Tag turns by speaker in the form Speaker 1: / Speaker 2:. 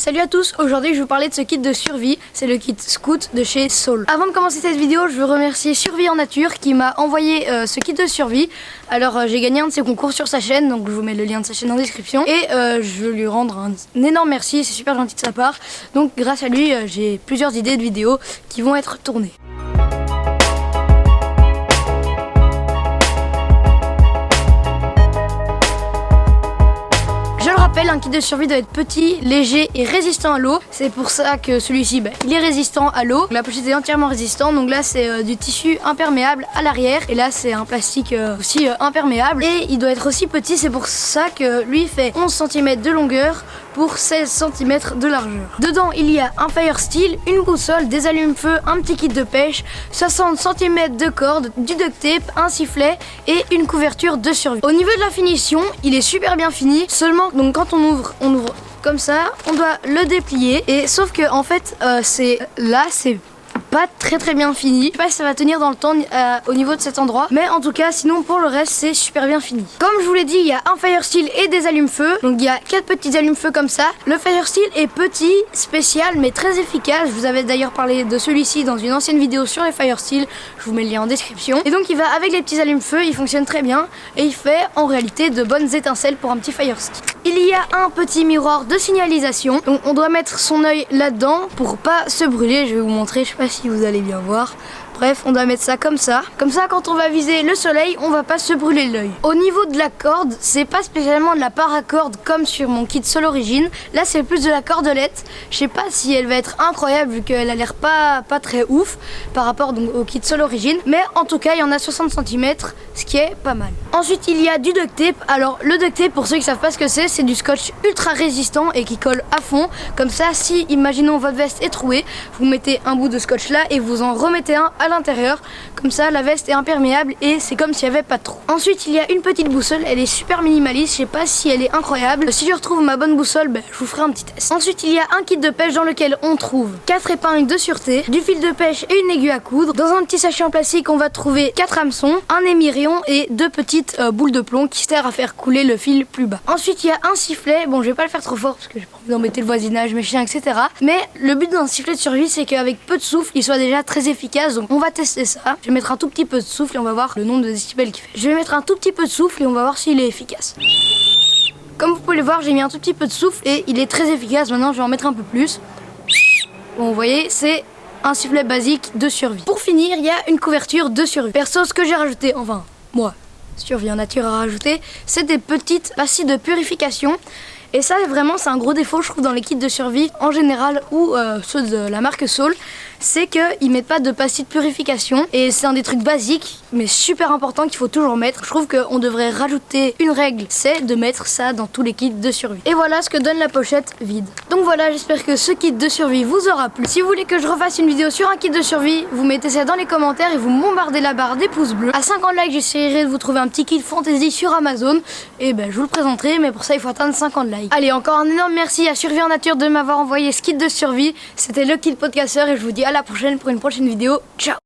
Speaker 1: Salut à tous, aujourd'hui je vais vous parler de ce kit de survie, c'est le kit Scout de chez Saul. Avant de commencer cette vidéo, je veux remercier Survie en Nature qui m'a envoyé ce kit de survie. Alors j'ai gagné un de ses concours sur sa chaîne, donc je vous mets le lien de sa chaîne en description. Et je veux lui rendre un énorme merci, c'est super gentil de sa part. Donc grâce à lui, j'ai plusieurs idées de vidéos qui vont être tournées. Un kit de survie doit être petit, léger et résistant à l'eau. C'est pour ça que celui-ci, il est résistant à l'eau. La pochette est entièrement résistante. Donc là, c'est du tissu imperméable à l'arrière. Et là, c'est un plastique aussi imperméable. Et il doit être aussi petit. C'est pour ça que lui fait 11 cm de longueur pour 16 cm de largeur. Dedans, il y a un fire steel, une boussole, des allumes-feu, un petit kit de pêche, 60 cm de corde, du duct tape, un sifflet et une couverture de survie. Au niveau de la finition, il est super bien fini. Seulement, donc quand on ouvre comme ça, on doit le déplier. Et sauf que en fait, c'est pas très bien fini. Je sais pas si ça va tenir dans le temps au niveau de cet endroit, mais en tout cas sinon pour le reste c'est super bien fini. Comme je vous l'ai dit, il y a un fire steel et des allumes-feu. Donc il y a 4 petits allumes-feu comme ça. Le fire steel est petit, spécial mais très efficace. Je vous avais d'ailleurs parlé de celui-ci dans une ancienne vidéo sur les fire steel. Je vous mets le lien en description. Et donc il va avec les petits allumes-feu, il fonctionne très bien et il fait en réalité de bonnes étincelles pour un petit fire steel. Il y a un petit miroir de signalisation. Donc on doit mettre son œil là-dedans pour pas se brûler. Je vais vous montrer, je sais pas si vous allez bien voir. Bref, on doit mettre ça comme ça. Comme ça, quand on va viser le soleil, on va pas se brûler l'œil. Au niveau de la corde, c'est pas spécialement de la paracorde comme sur mon kit Sol Origine. Là, c'est plus de la cordelette. Je sais pas si elle va être incroyable vu qu'elle a l'air pas très ouf par rapport donc, au kit Sol Origine. Mais en tout cas, il y en a 60 cm, ce qui est pas mal. Ensuite, il y a du duct tape. Alors, le duct tape, pour ceux qui savent pas ce que c'est du scotch ultra résistant et qui colle à fond. Comme ça, si, imaginons, votre veste est trouée, vous mettez un bout de scotch là et vous en remettez un à l'intérieur, comme ça la veste est imperméable et c'est comme s'il n'y avait pas de trou. Ensuite il y a une petite boussole, elle est super minimaliste, je sais pas si elle est incroyable. Si je retrouve ma bonne boussole, je vous ferai un petit test. Ensuite il y a un kit de pêche dans lequel on trouve 4 épingles de sûreté, du fil de pêche et une aiguille à coudre. Dans un petit sachet en plastique on va trouver 4 hameçons, un émirion et 2 petites boules de plomb qui servent à faire couler le fil plus bas. Ensuite il y a un sifflet, bon je vais pas le faire trop fort parce que j'ai pas envie d'embêter le voisinage, mes chiens, etc. Mais le but d'un sifflet de survie c'est qu'avec peu de souffle il soit déjà très efficace, donc on va tester ça. Je vais mettre un tout petit peu de souffle et on va voir le nombre de décibels qu'il fait. Je vais mettre un tout petit peu de souffle et on va voir s'il est efficace. Comme vous pouvez le voir, j'ai mis un tout petit peu de souffle et il est très efficace. Maintenant je vais en mettre un peu plus. Bon, vous voyez, c'est un sifflet basique de survie. Pour finir, il y a une couverture de survie. Perso, ce que j'ai rajouté, enfin moi, Survie en Nature a rajouté, c'est des petites pastilles de purification. Et ça vraiment c'est un gros défaut je trouve dans les kits de survie en général ou ceux de la marque Saul, c'est qu'ils mettent pas de pastilles de purification et c'est un des trucs basiques mais super important qu'il faut toujours mettre. Je trouve qu'on devrait rajouter une règle, c'est de mettre ça dans tous les kits de survie. Et voilà ce que donne la pochette vide. Donc voilà, j'espère que ce kit de survie vous aura plu. Si vous voulez que je refasse une vidéo sur un kit de survie, vous mettez ça dans les commentaires et vous bombardez la barre des pouces bleus. À 50 likes j'essaierai de vous trouver un petit kit fantasy sur Amazon et je vous le présenterai, mais pour ça il faut atteindre 50 likes. Allez, encore un énorme merci à Survie en Nature de m'avoir envoyé ce kit de survie. C'était le kit podcasteur et je vous dis à la prochaine pour une prochaine vidéo. Ciao!